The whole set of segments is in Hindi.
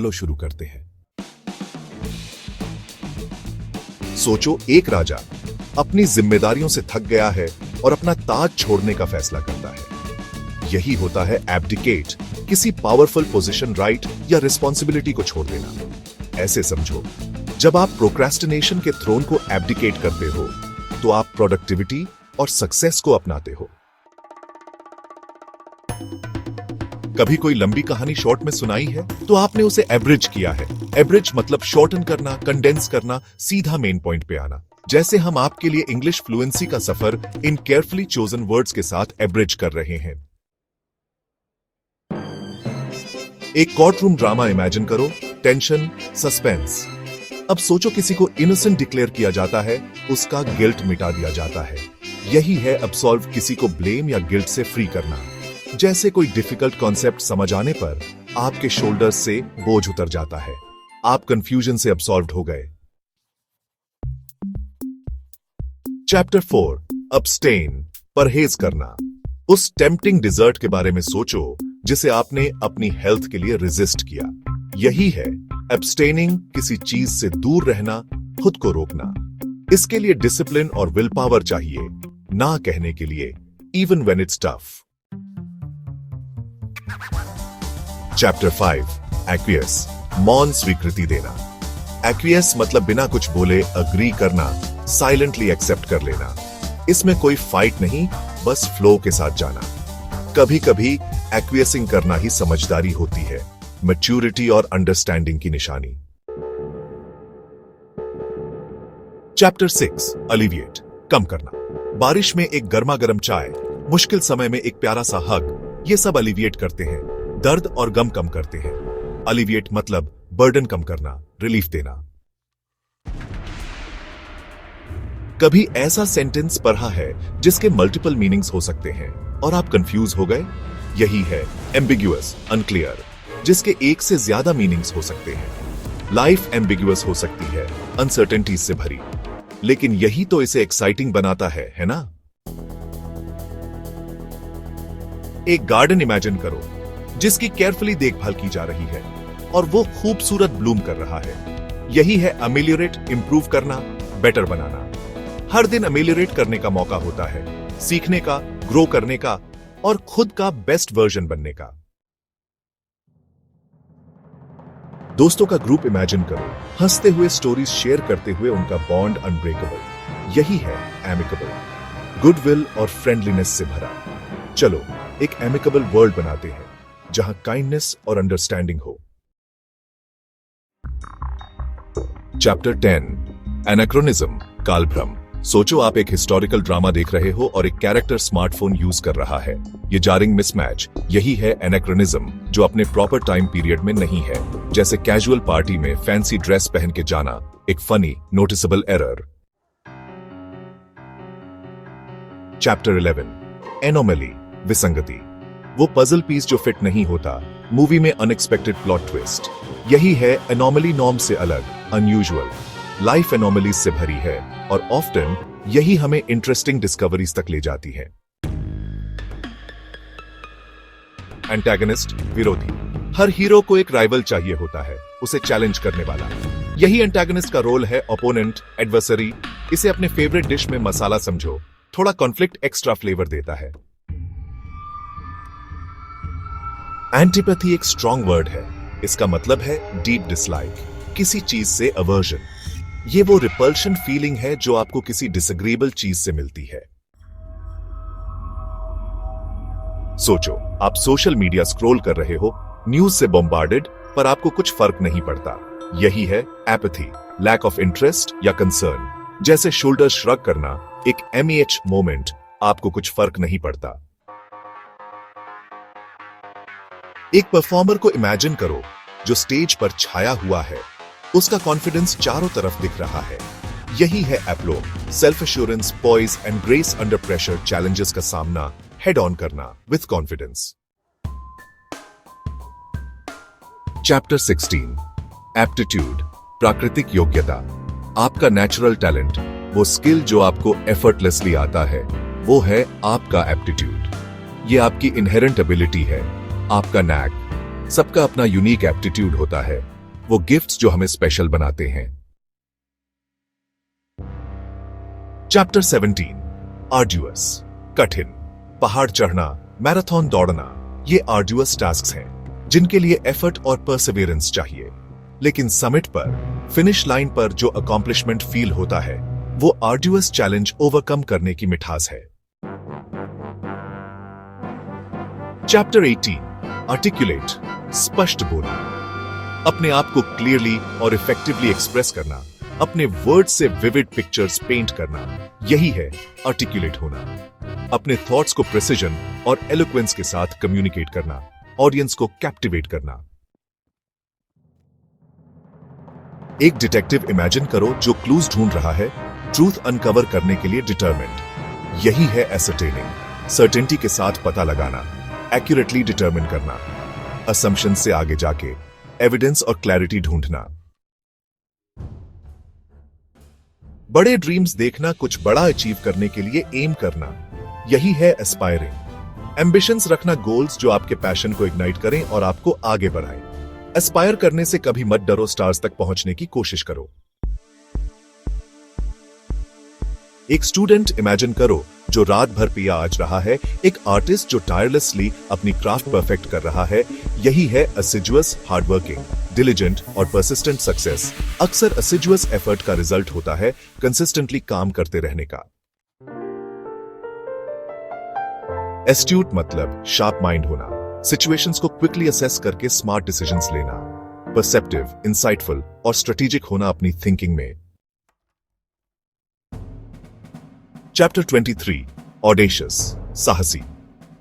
लो शुरू करते हैं। सोचो, एक राजा अपनी जिम्मेदारियों से थक गया है और अपना ताज छोड़ने का फैसला करता है। यही होता है एब्डिकेट, किसी पावरफुल पोजीशन, राइट या रिस्पॉन्सिबिलिटी को छोड़ देना। ऐसे समझो, जब आप प्रोक्रेस्टिनेशन के थ्रोन को एब्डिकेट करते हो तो आप प्रोडक्टिविटी और सक्सेस को अपनाते हो। कभी कोई लंबी कहानी शॉर्ट में सुनाई है तो आपने उसे एब्रिज किया है। एब्रिज मतलब शॉर्टन करना, कंडेंस करना, सीधा मेन पॉइंट पे आना। जैसे हम आपके लिए इंग्लिश फ्लुएंसी का सफर इन केयरफुली चोजन वर्ड्स के साथ एब्रिज कर रहे हैं। एक कोर्ट रूम ड्रामा इमेजिन करो, टेंशन, सस्पेंस। अब सोचो, किसी को इनोसेंट डिक्लेयर किया जाता है, उसका गिल्ट मिटा दिया जाता है। यही है अब्सॉल्व, किसी को ब्लेम या गिल्ट से फ्री करना। जैसे कोई डिफिकल्ट कॉन्सेप्ट समझ आने पर आपके शोल्डर्स से बोझ उतर जाता है, आप कंफ्यूजन से अब्सॉल्व्ड हो गए। चैप्टर 4, अब्स्टेन, परहेज करना। उस टेम्पटिंग डिजर्ट के बारे में सोचो जिसे आपने अपनी हेल्थ के लिए रेजिस्ट किया। यही है एब्स्टेनिंग, किसी चीज से दूर रहना, खुद को रोकना। इसके लिए डिसिप्लिन और विल पावर चाहिए, ना कहने के लिए, even when it's tough. Chapter 5, aqueous, मौन स्वीकृति देना। एक्वियस मतलब बिना कुछ बोले अग्री करना, साइलेंटली एक्सेप्ट कर लेना। इसमें कोई फाइट नहीं, बस फ्लो के साथ जाना। कभी कभी एक्वियसिंग करना ही समझदारी होती है, मैच्योरिटी और अंडरस्टैंडिंग की निशानी। चैप्टर 6, अलिविएट, कम करना। बारिश में एक गर्मा गर्म चाय, मुश्किल समय में एक प्यारा सा हग, ये सब अलिविएट करते हैं, दर्द और गम कम करते हैं। अलिविएट मतलब बर्डन कम करना, रिलीफ देना। कभी ऐसा सेंटेंस पढ़ा है जिसके मल्टीपल मीनिंग्स हो सकते हैं और आप कंफ्यूज हो गए? यही है एम्बिग्युअस, अनक्लियर, जिसके एक से ज्यादा मीनिंग्स हो सकते हैं। लाइफ एम्बिग्युअस हो सकती है, अनसर्टेनिटीज से भरी, लेकिन यही तो इसे एक्साइटिंग बनाता है ना? एक गार्डन इमेजिन करो जिसकी केयरफुली देखभाल की जा रही है और वो खूबसूरत ब्लूम कर रहा है। यही है अमेलियोरेट, इंप्रूव करना, बेटर बनाना। हर दिन अमेलियोरेट करने का मौका होता है, सीखने का, ग्रो करने का और खुद का बेस्ट वर्जन बनने का। दोस्तों का ग्रुप इमेजिन करो, हंसते हुए, स्टोरीज शेयर करते हुए, उनका बॉन्ड अनब्रेकेबल। यही है एमिकेबल, गुडविल और फ्रेंडलीनेस से भरा। चलो एक एमिकेबल वर्ल्ड बनाते हैं जहां काइंडनेस और अंडरस्टैंडिंग हो। Chapter 10, anachronism, कालभ्रम। सोचो, आप एक हिस्टोरिकल ड्रामा देख रहे हो और एक कैरेक्टर स्मार्टफोन यूज कर रहा है। ये जारिंग मिसमैच, यही है एनाक्रोनिज्म, जो अपने प्रॉपर टाइम पीरियड में नहीं है। जैसे कैजुअल पार्टी में फैंसी ड्रेस पहन के जाना, एक funny noticeable error. Chapter 11, anomaly, विसंगति। वो पजल पीस जो फिट नहीं होता, मूवी में अनएक्सपेक्टेड प्लॉट ट्विस्ट। यही है एनोमली, नॉर्म से अलग, अनयूजुअल। लाइफ एनोमलीज से भरी है और ऑफ्टन यही हमें इंटरेस्टिंग डिस्कवरीज तक ले जाती है। एंटागनिस्ट, विरोधी। हर हीरो को एक राइवल चाहिए होता है, उसे चैलेंज करने वाला। यही एंटागनिस्ट का रोल है, ओपोनेंट, एडवर्सरी। इसे अपने फेवरेट डिश में मसाला समझो, थोड़ा कॉन्फ्लिक्ट एक्स्ट्रा फ्लेवर देता है। एंटीपैथी एक स्ट्रॉन्ग वर्ड है। इसका मतलब है डीप डिसलाइक, किसी चीज से अवर्जन। ये वो रिपल्शन फीलिंग है जो आपको किसी डिसएग्रीएबल चीज से मिलती है। सोचो, आप सोशल मीडिया स्क्रॉल कर रहे हो, न्यूज से बॉम्बार्डेड, पर आपको कुछ फर्क नहीं पड़ता। यही है एपैथी, लैक ऑफ इंटरेस्ट या कंसर्न। जैसे शोल्डर श्रग करना, एक MEH मोमेंट, आपको कुछ फर्क नहीं पड़ता। एक परफॉर्मर को इमेजिन करो जो स्टेज पर छाया हुआ है, उसका कॉन्फिडेंस चारों तरफ दिख रहा है। यही है aplomb, self assurance, poise and grace under pressure, challenges का सामना हेड ऑन करना विथ कॉन्फिडेंस। चैप्टर 16, एप्टीट्यूड, प्राकृतिक योग्यता। आपका नेचुरल टैलेंट, वो स्किल जो आपको एफर्टलेसली आता है, वो है आपका एप्टीट्यूड। ये आपकी इनहेरेंट एबिलिटी है, आपका नैक। सबका अपना यूनिक एप्टीट्यूड होता है, वो गिफ्ट्स जो हमें स्पेशल बनाते हैं। चैप्टर 17 आर्ड्यूअस, कठिन। पहाड़ चढ़ना, मैराथन दौड़ना, ये आर्ड्यूअस टास्क्स हैं जिनके लिए एफर्ट और परसिवियरेंस चाहिए। लेकिन समिट पर, फिनिश लाइन पर जो अकॉम्प्लिशमेंट फील होता है वो आर्ड्यूअस चैलेंज ओवरकम करने की मिठास है। चैप्टर 18 आर्टिकुलेट, स्पष्ट बोलना। अपने आप को क्लियरली और इफेक्टिवली एक्सप्रेस करना, अपने वर्ड्स से विविड पिक्चर्स पेंट करना, यही है आर्टिकुलेट होना। अपने थॉट्स को प्रिसिजन और एलोक्वेंस के साथ कम्युनिकेट करना, ऑडियंस को कैप्टिवेट करना। एक डिटेक्टिव इमेजिन करो जो क्लूज ढूंढ रहा है, ट्रूथ अनकवर करने के लिए डिटरमिन्ड। यही है एसरटेनिंग, सर्टेनिटी के साथ पता लगाना, एक्यूरेटली डिटरमिन करना, असम्पशन से आगे जाके एविडेंस और क्लैरिटी ढूंढना। बड़े ड्रीम्स देखना, कुछ बड़ा अचीव करने के लिए एम करना, यही है एस्पायरिंग। एम्बिशंस रखना, गोल्स जो आपके पैशन को इग्नाइट करें और आपको आगे बढ़ाएं। एस्पायर करने से कभी मत डरो, स्टार्स तक पहुंचने की कोशिश करो। एक स्टूडेंट इमेजिन करो जो रात भर पिया आज रहा है, एक आर्टिस्ट जो टायरलेसली अपनी क्राफ्ट परफेक्ट कर रहा है। यही है असिजुअस, हार्डवर्किंग, डिलिजेंट और परसिस्टेंट सक्सेस। अक्सर असिजुअस एफर्ट का रिजल्ट होता है कंसिस्टेंटली काम करते रहने का। एस्ट्यूट मतलब शार्प माइंड होना, सिचुएशंस को क्विकली असेस करके स्मार्ट डिसीजंस लेना। परसेप्टिव, इंसाइटफुल और स्ट्रेटेजिक होना अपनी थिंकिंग में। चैप्टर 23 ऑडेशियस, साहसी।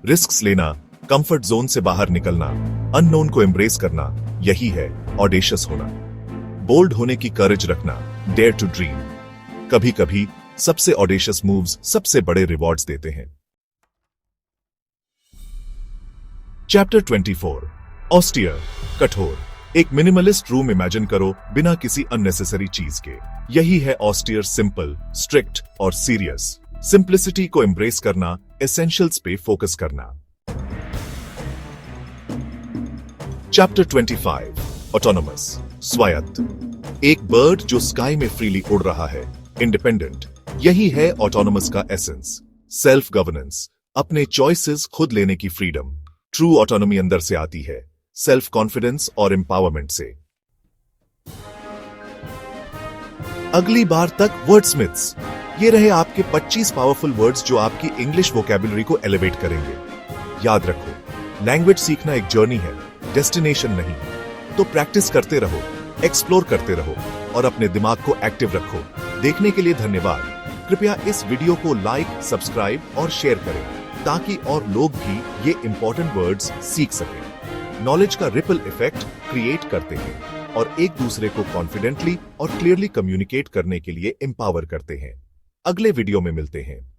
रिस्क्स लेना, कंफर्ट जोन से बाहर निकलना, अननोन को एम्ब्रेस करना, यही है ऑडेशियस होना। बोल्ड होने की करेज रखना, डेयर टू ड्रीम। कभी कभी सबसे ऑडेशियस मूव्स सबसे बड़े रिवॉर्ड्स देते हैं। चैप्टर 24 ऑस्टियर, कठोर। एक मिनिमलिस्ट रूम इमेजिन करो बिना किसी अननेसेसरी चीज के। यही है ऑस्टियर, सिंपल, स्ट्रिक्ट और सीरियस। सिंप्लिसिटी को एम्ब्रेस करना, एसेंशियल्स पे फोकस करना। चैप्टर 25 ऑटोनोमस, स्वायत्त। एक बर्ड जो स्काई में फ्रीली उड़ रहा है, इंडिपेंडेंट। यही है ऑटोनोमस का एसेंस। सेल्फ गवर्नेंस, अपने चॉइसेस खुद लेने की फ्रीडम। ट्रू ऑटोनॉमी अंदर से आती है, सेल्फ कॉन्फिडेंस और एम्पावरमेंट से। अगली बार तक वर्डस्मिथ्स। ये रहे आपके 25 पावरफुल वर्ड्स जो आपकी इंग्लिश वोकैबुलरी को एलिवेट करेंगे। याद रखो, लैंग्वेज सीखना एक जर्नी है, डेस्टिनेशन नहीं। तो प्रैक्टिस करते रहो, एक्सप्लोर करते रहो और अपने दिमाग को एक्टिव रखो। देखने के लिए धन्यवाद। कृपया इस वीडियो को लाइक, सब्सक्राइब और शेयर करें ताकि और लोग भी ये इंपॉर्टेंट वर्ड्स सीख सकें। नॉलेज का रिपल इफेक्ट क्रिएट करते हैं और एक दूसरे को कॉन्फिडेंटली और क्लियरली कम्युनिकेट करने के लिए एम्पावर करते हैं। अगले वीडियो में मिलते हैं।